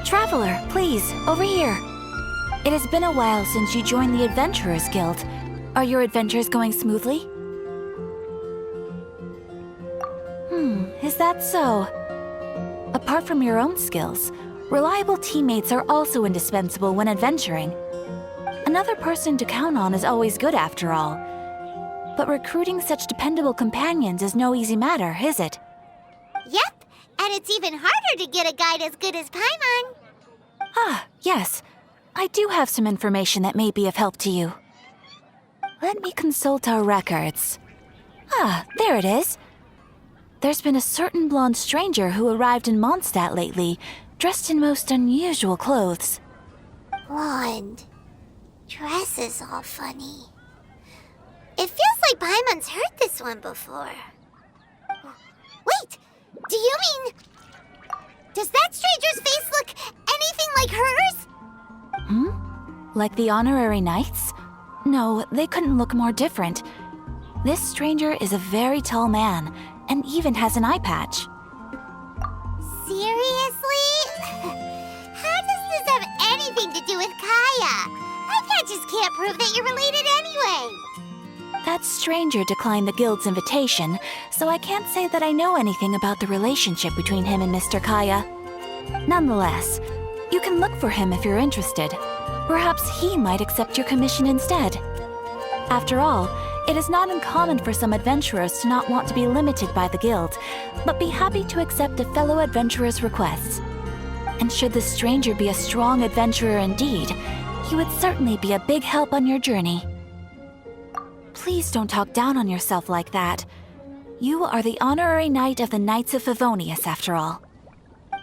Traveler, please, over here. It has been a while since you joined the Adventurers Guild. Are your adventures going smoothly? Is that so? Apart from your own skills, reliable teammates are also indispensable when adventuring. Another person to count on is always good after all. But recruiting such dependable companions is no easy matter, is it? Yep, and it's even harder to get a guide as good as Paimon. Ah, yes. I do have some information that may be of help to you. Let me consult our records. Ah, there it is. There's been a certain blonde stranger who arrived in Mondstadt lately, dressed in most unusual clothes. Blonde. Dress is all funny. It feels like Paimon's heard this one before. Wait, do you mean... Does that stranger's face look anything like hers? Like the honorary knights? No, they couldn't look more different. This stranger is a very tall man, and even has an eye patch. Seriously? How does this have anything to do with Kaya? Eye patches can't prove that you're related anyway. That stranger declined the guild's invitation, so I can't say that I know anything about the relationship between him and Mr. Kaya. Nonetheless, you can look for him if you're interested. Perhaps he might accept your commission instead. After all, it is not uncommon for some adventurers to not want to be limited by the guild, but be happy to accept a fellow adventurer's requests. And should the stranger be a strong adventurer indeed, he would certainly be a big help on your journey. Please don't talk down on yourself like that. You are the honorary knight of the Knights of Favonius, after all.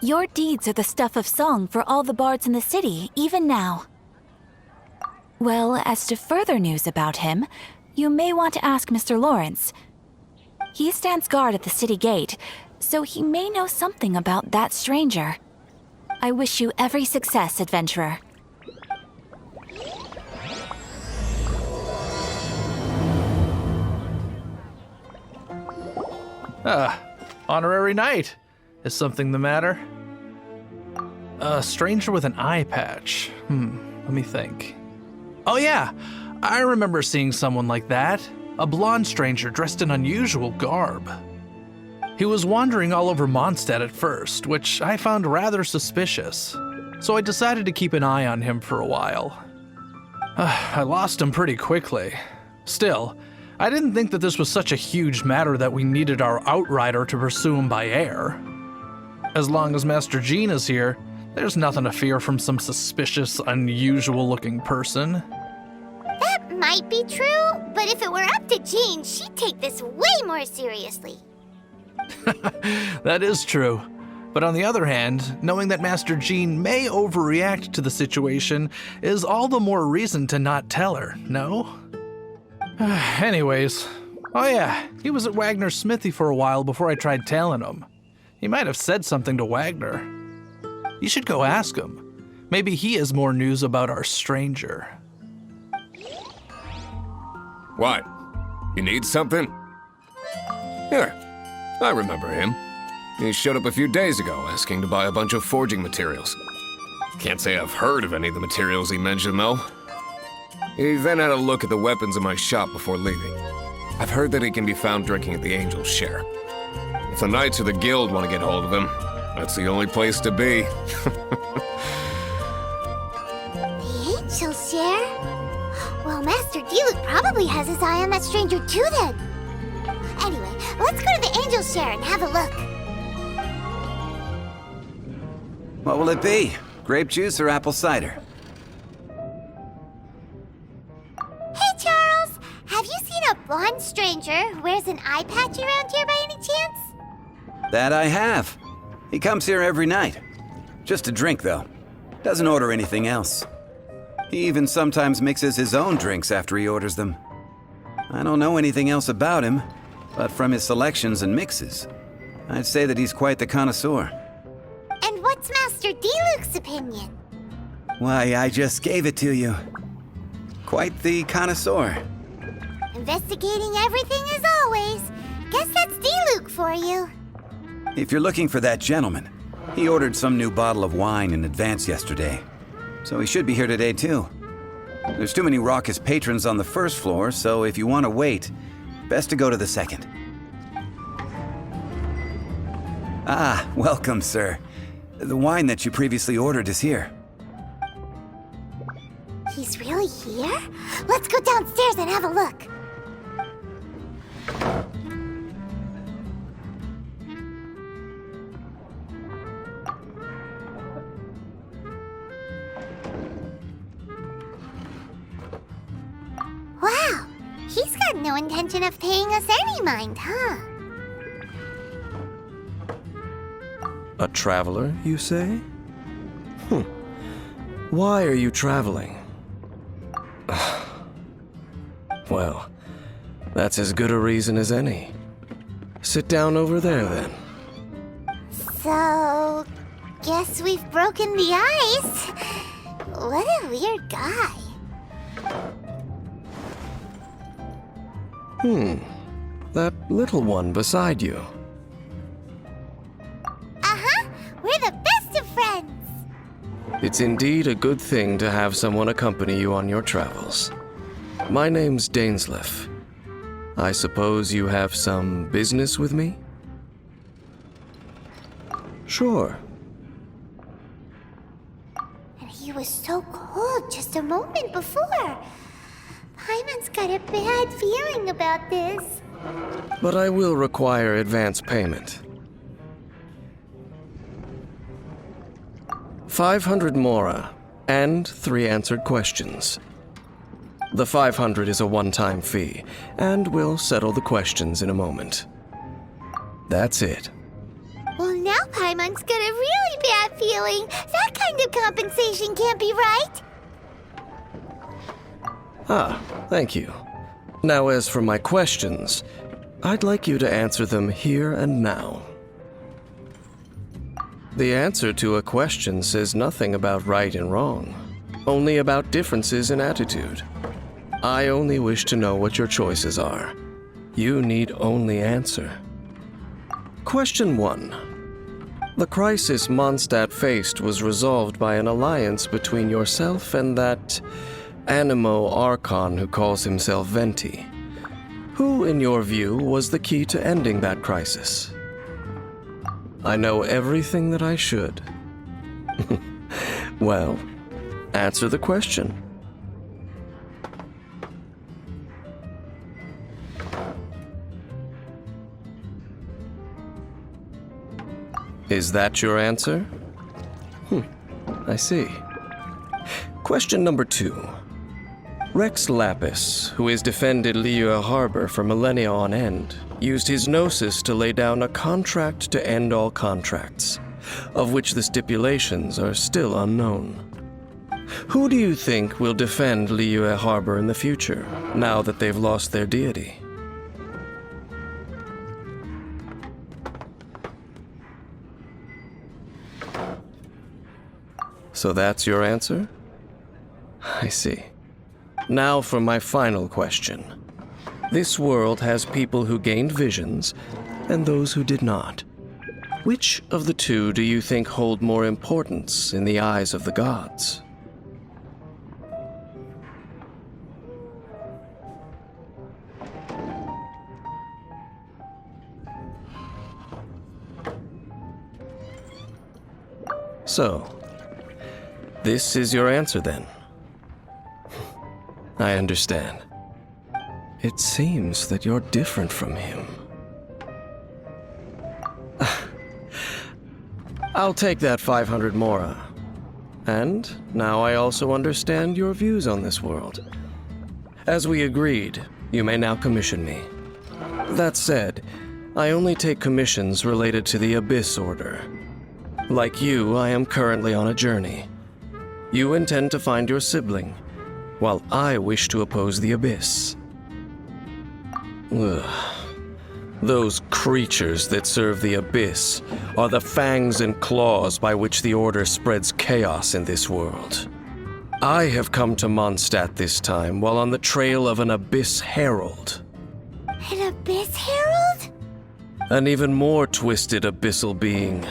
Your deeds are the stuff of song for all the bards in the city, even now. Well, as to further news about him, you may want to ask Mr. Lawrence. He stands guard at the city gate, so he may know something about that stranger. I wish you every success, adventurer. Honorary knight. Is something the matter? A stranger with an eye patch. Let me think. Oh yeah, I remember seeing someone like that. A blonde stranger dressed in unusual garb. He was wandering all over Mondstadt at first, which I found rather suspicious. So I decided to keep an eye on him for a while. I lost him pretty quickly. Still, I didn't think that this was such a huge matter that we needed our outrider to pursue him by air. As long as Master Jean is here, there's nothing to fear from some suspicious, unusual-looking person. That might be true, but if it were up to Jean, she'd take this way more seriously. That is true. But on the other hand, knowing that Master Jean may overreact to the situation is all the more reason to not tell her, no? Anyways, oh yeah, he was at Wagner's smithy for a while before I tried tailing him. He might have said something to Wagner. You should go ask him. Maybe he has more news about our stranger. What? You need something? Here, I remember him. He showed up a few days ago asking to buy a bunch of forging materials. Can't say I've heard of any of the materials he mentioned, though. He then had a look at the weapons in my shop before leaving. I've heard that he can be found drinking at the Angel's Share. If the Knights of the Guild want to get hold of him, that's the only place to be. The Angel's Share? Well, Master Diluc probably has his eye on that stranger too then. Anyway, let's go to the Angel's Share and have a look. What will it be? Grape juice or apple cider? Hey, Charles! Have you seen a blonde stranger who wears an eye patch around here by any chance? That I have. He comes here every night. Just to drink, though. Doesn't order anything else. He even sometimes mixes his own drinks after he orders them. I don't know anything else about him, but from his selections and mixes, I'd say that he's quite the connoisseur. And what's Master Diluc's opinion? Why, I just gave it to you. Quite the connoisseur. Investigating everything as always. Guess that's Diluc for you. If you're looking for that gentleman, He ordered some new bottle of wine in advance yesterday, so he should be here today too. There's too many raucous patrons on the first floor, so if you want to wait, best to go to the second. Ah, welcome, sir. The wine that you previously ordered is here. He's really here? Let's go downstairs and have a look. Wow, he's got no intention of paying us any mind, huh? A traveler, you say? Why are you traveling? Well, that's as good a reason as any. Sit down over there, then. So, guess we've broken the ice. What a weird guy. That little one beside you. Uh-huh, we're the best of friends. It's indeed a good thing to have someone accompany you on your travels. My name's Dainsleif. I suppose you have some business with me? Sure. And he was so cold just a moment before. Paimon's got a bad feeling about this. But I will require advance payment. 500 mora, and 3 answered questions. The 500 is a one-time fee, and we'll settle the questions in a moment. That's it. Well, now Paimon's got a really bad feeling. That kind of compensation can't be right. Ah, thank you. Now, as for my questions, I'd like you to answer them here and now. The answer to a question says nothing about right and wrong, only about differences in attitude. I only wish to know what your choices are. You need only answer. Question 1. The crisis Mondstadt faced was resolved by an alliance between yourself and that Animo Archon who calls himself Venti. Who, in your view, was the key to ending that crisis? I know everything that I should. Well, answer the question. Is that your answer? I see. Question number 2. Rex Lapis, who has defended Liyue Harbor for millennia on end, used his gnosis to lay down a contract to end all contracts, of which the stipulations are still unknown. Who do you think will defend Liyue Harbor in the future, now that they've lost their deity? So that's your answer? I see. Now for my final question. This world has people who gained visions, and those who did not. Which of the two do you think hold more importance in the eyes of the gods? So, this is your answer then? I understand. It seems that you're different from him. I'll take that 500 mora. And now I also understand your views on this world. As we agreed, you may now commission me. That said, I only take commissions related to the Abyss Order. Like you, I am currently on a journey. You intend to find your sibling, while I wish to oppose the Abyss. Ugh. Those creatures that serve the Abyss are the fangs and claws by which the Order spreads chaos in this world. I have come to Mondstadt this time while on the trail of an Abyss Herald. An Abyss Herald? An even more twisted abyssal being.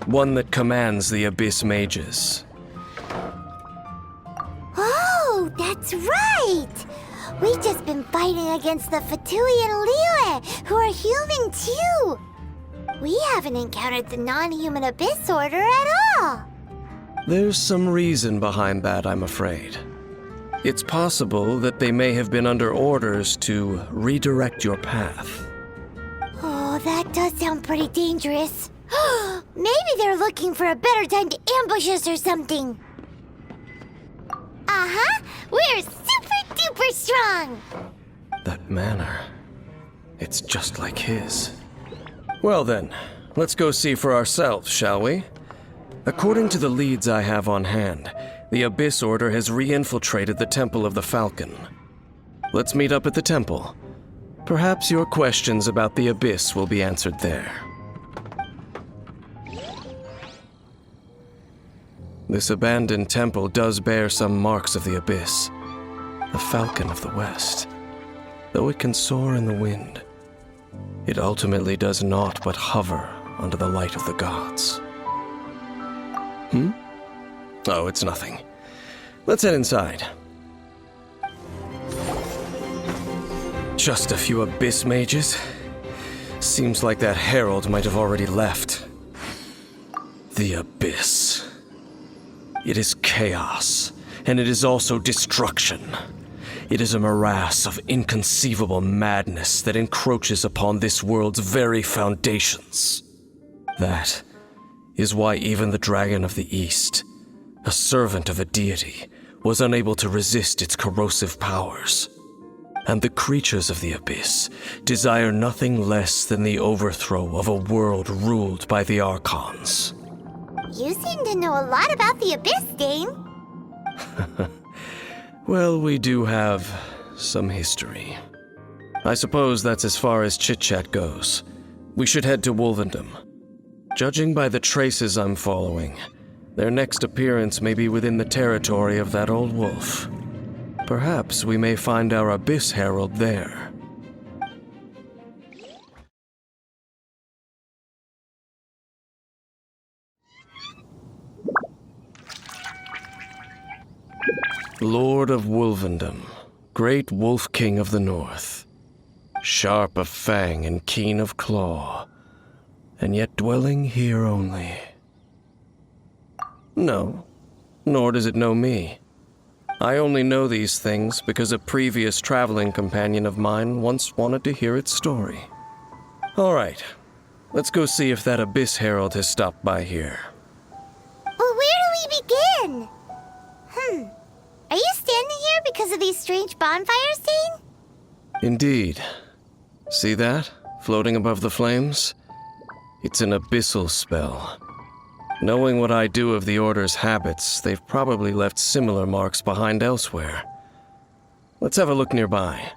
One that commands the Abyss Mages. Oh, that's right! We've just been fighting against the Fatui and Liyue, who are human too! We haven't encountered the non-human Abyss Order at all! There's some reason behind that, I'm afraid. It's possible that they may have been under orders to redirect your path. Oh, that does sound pretty dangerous. Maybe they're looking for a better time to ambush us or something. Uh-huh! We're super duper strong! That manner, it's just like his. Well then, let's go see for ourselves, shall we? According to the leads I have on hand, the Abyss Order has re-infiltrated the Temple of the Falcon. Let's meet up at the temple. Perhaps your questions about the Abyss will be answered there. This abandoned temple does bear some marks of the Abyss. The Falcon of the West. Though it can soar in the wind, it ultimately does naught but hover under the light of the gods. Oh, it's nothing. Let's head inside. Just a few Abyss Mages? Seems like that herald might have already left. The Abyss. It is chaos, and it is also destruction. It is a morass of inconceivable madness that encroaches upon this world's very foundations. That is why even the Dragon of the East, a servant of a deity, was unable to resist its corrosive powers. And the creatures of the Abyss desire nothing less than the overthrow of a world ruled by the Archons. You seem to know a lot about the Abyss, Dane. Well, we do have some history. I suppose that's as far as chit-chat goes. We should head to Wolvendom. Judging by the traces I'm following, their next appearance may be within the territory of that old wolf. Perhaps we may find our Abyss Herald there. Lord of Wolvendom, great Wolf King of the North, sharp of fang and keen of claw, and yet dwelling here only. No, nor does it know me. I only know these things because a previous traveling companion of mine once wanted to hear its story. All right, let's go see if that Abyss Herald has stopped by here. Well, where do we begin? Are you standing here because of these strange bonfires, Dane? Indeed. See that, floating above the flames? It's an abyssal spell. Knowing what I do of the Order's habits, they've probably left similar marks behind elsewhere. Let's have a look nearby.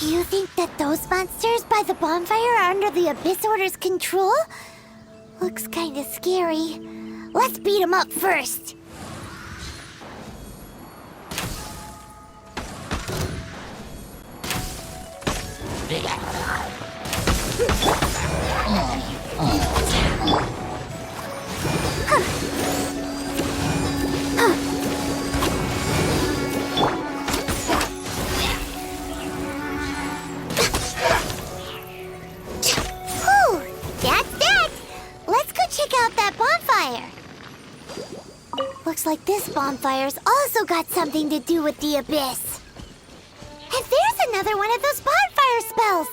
Do you think that those monsters by the bonfire are under the Abyss Order's control? Looks kinda scary. Let's beat them up first. Looks like this bonfire's also got something to do with the Abyss. And there's another one of those bonfire spells!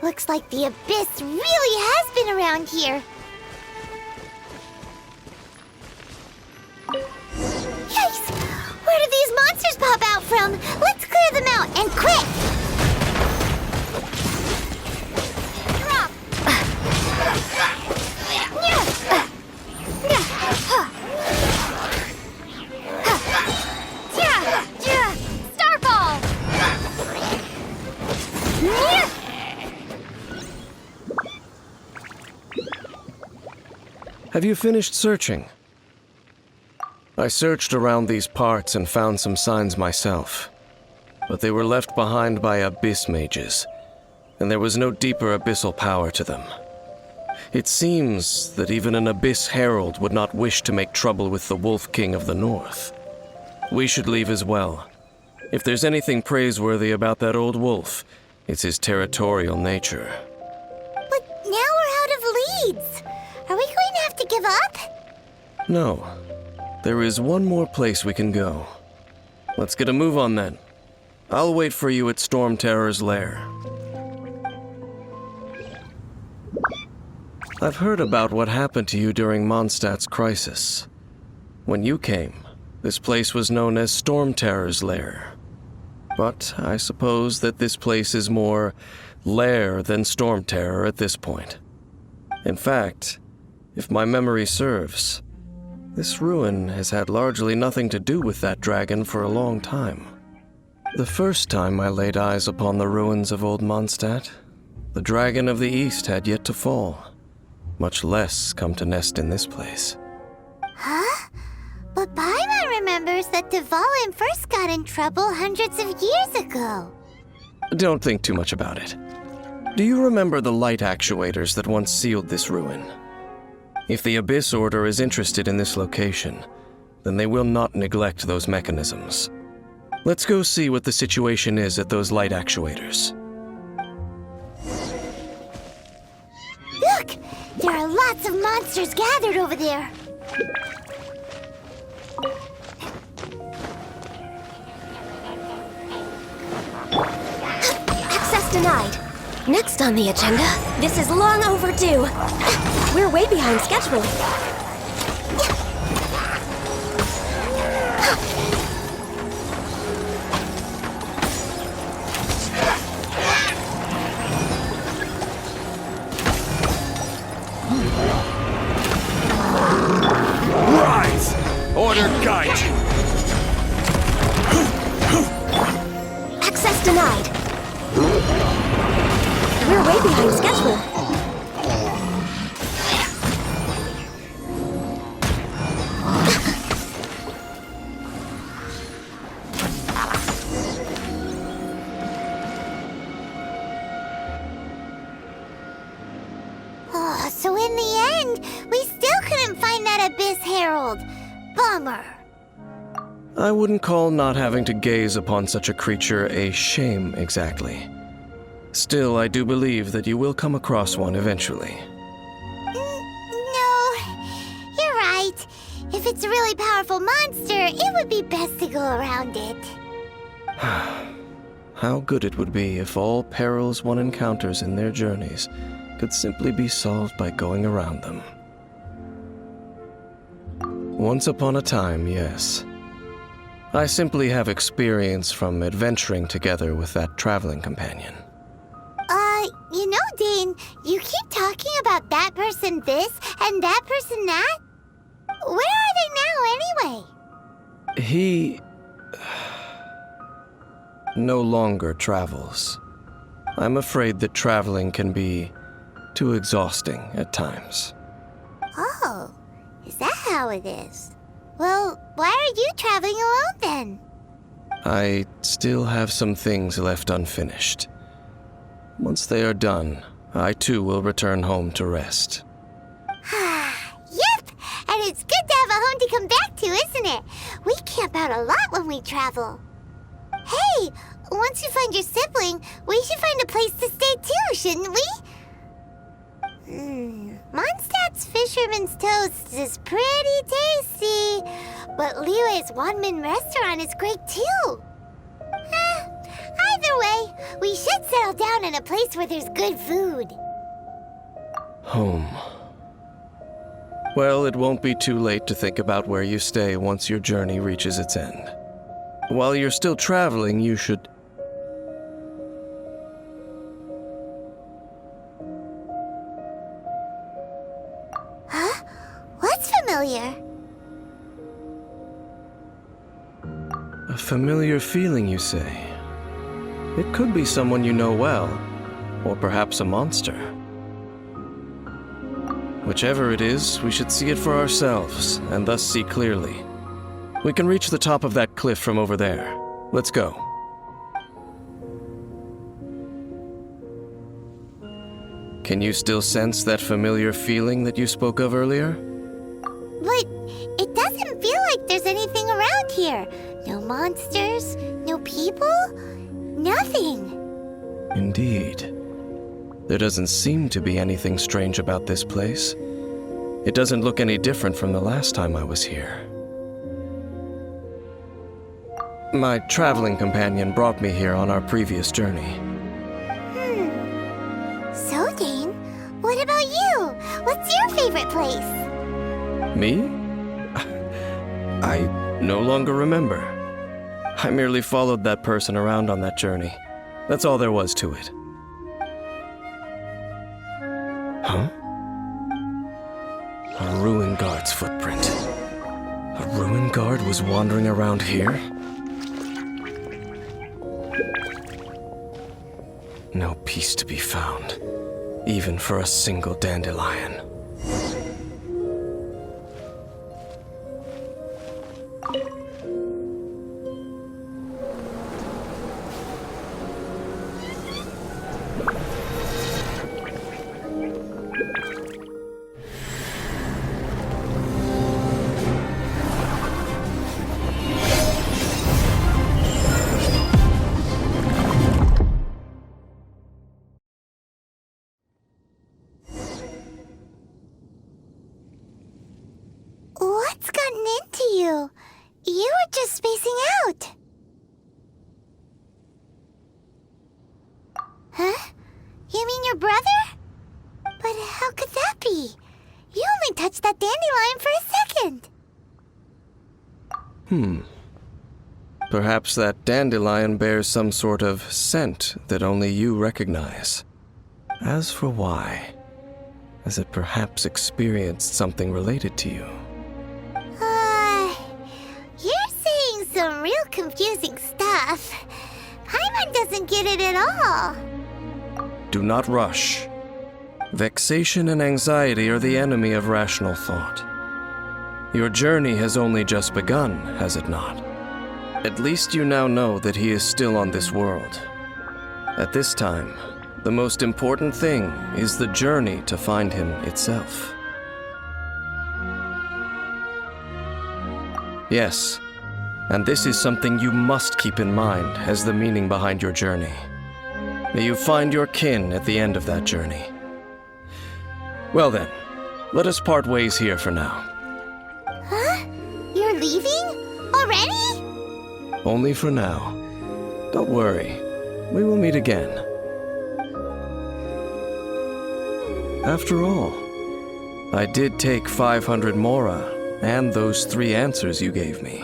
Looks like the Abyss really has been around here. Yikes! Where did these monsters pop out from? Let's clear them out, and quick! Drop! Starfall! Have you finished searching? I searched around these parts and found some signs myself, but they were left behind by Abyss Mages, and there was no deeper abyssal power to them. It seems that even an Abyss Herald would not wish to make trouble with the Wolf King of the North. We should leave as well. If there's anything praiseworthy about that old wolf, it's his territorial nature. But now we're out of leads. Are we going to have to give up? No. There is one more place we can go. Let's get a move on then. I'll wait for you at Storm Terror's lair. I've heard about what happened to you during Mondstadt's crisis. When you came, this place was known as Storm Terror's lair. But I suppose that this place is more lair than Storm Terror at this point. In fact, if my memory serves, this ruin has had largely nothing to do with that dragon for a long time. The first time I laid eyes upon the ruins of Old Mondstadt, the Dragon of the East had yet to fall, much less come to nest in this place. Huh? But Paimon remembers that Dvalin first got in trouble hundreds of years ago. Don't think too much about it. Do you remember the light actuators that once sealed this ruin? If the Abyss Order is interested in this location, then they will not neglect those mechanisms. Let's go see what the situation is at those light actuators. Look! There are lots of monsters gathered over there. Access denied. Next on the agenda, this is long overdue. We're way behind schedule. Rise! Order guide you! Access denied. We're way behind schedule. Oh, so in the end, we still couldn't find that Abyss Herald. Bummer. I wouldn't call not having to gaze upon such a creature a shame exactly. Still, I do believe that you will come across one eventually. No, you're right. If it's a really powerful monster, it would be best to go around it. How good it would be if all perils one encounters in their journeys could simply be solved by going around them. Once upon a time, yes. I simply have experience from adventuring together with that traveling companion. You know, Dane, you keep talking about that person this and that person that. Where are they now, anyway? He no longer travels. I'm afraid that traveling can be too exhausting at times. Oh, is that how it is? Well, why are you traveling alone then? I still have some things left unfinished. Once they are done, I too will return home to rest. Yep, and it's good to have a home to come back to, isn't it? We camp out a lot when we travel. Hey, once you find your sibling, we should find a place to stay too, shouldn't we? Mondstadt's Fisherman's Toast is pretty tasty, but Liyue's Wanmin restaurant is great too. Either way, we should settle down in a place where there's good food. Home. Well, it won't be too late to think about where you stay once your journey reaches its end. While you're still traveling, you should... Huh? What's familiar? A familiar feeling, you say? It could be someone you know well, or perhaps a monster. Whichever it is, we should see it for ourselves, and thus see clearly. We can reach the top of that cliff from over there. Let's go. Can you still sense that familiar feeling that you spoke of earlier? But it doesn't feel like there's anything around here. No monsters, no people, nothing. Indeed. There doesn't seem to be anything strange about this place. It doesn't look any different from the last time I was here. My traveling companion brought me here on our previous journey. So, Dane, what about you? What's your favorite place? Me? I no longer remember. I merely followed that person around on that journey. That's all there was to it. Huh? A ruin guard's footprint. A ruin guard was wandering around here? No peace to be found, even for a single dandelion. What's gotten into you? You were just spacing out. Huh? You mean your brother? But how could that be? You only touched that dandelion for a second. Perhaps that dandelion bears some sort of scent that only you recognize. As for why, has it perhaps experienced something related to you? You're saying some real confusing stuff. Paimon doesn't get it at all. Do not rush. Vexation and anxiety are the enemy of rational thought. Your journey has only just begun, has it not? At least you now know that he is still on this world. At this time, the most important thing is the journey to find him itself. Yes, and this is something you must keep in mind as the meaning behind your journey. May you find your kin at the end of that journey. Well then, let us part ways here for now. Huh? You're leaving? Already? Only for now. Don't worry, we will meet again. After all, I did take 500 mora and those 3 answers you gave me.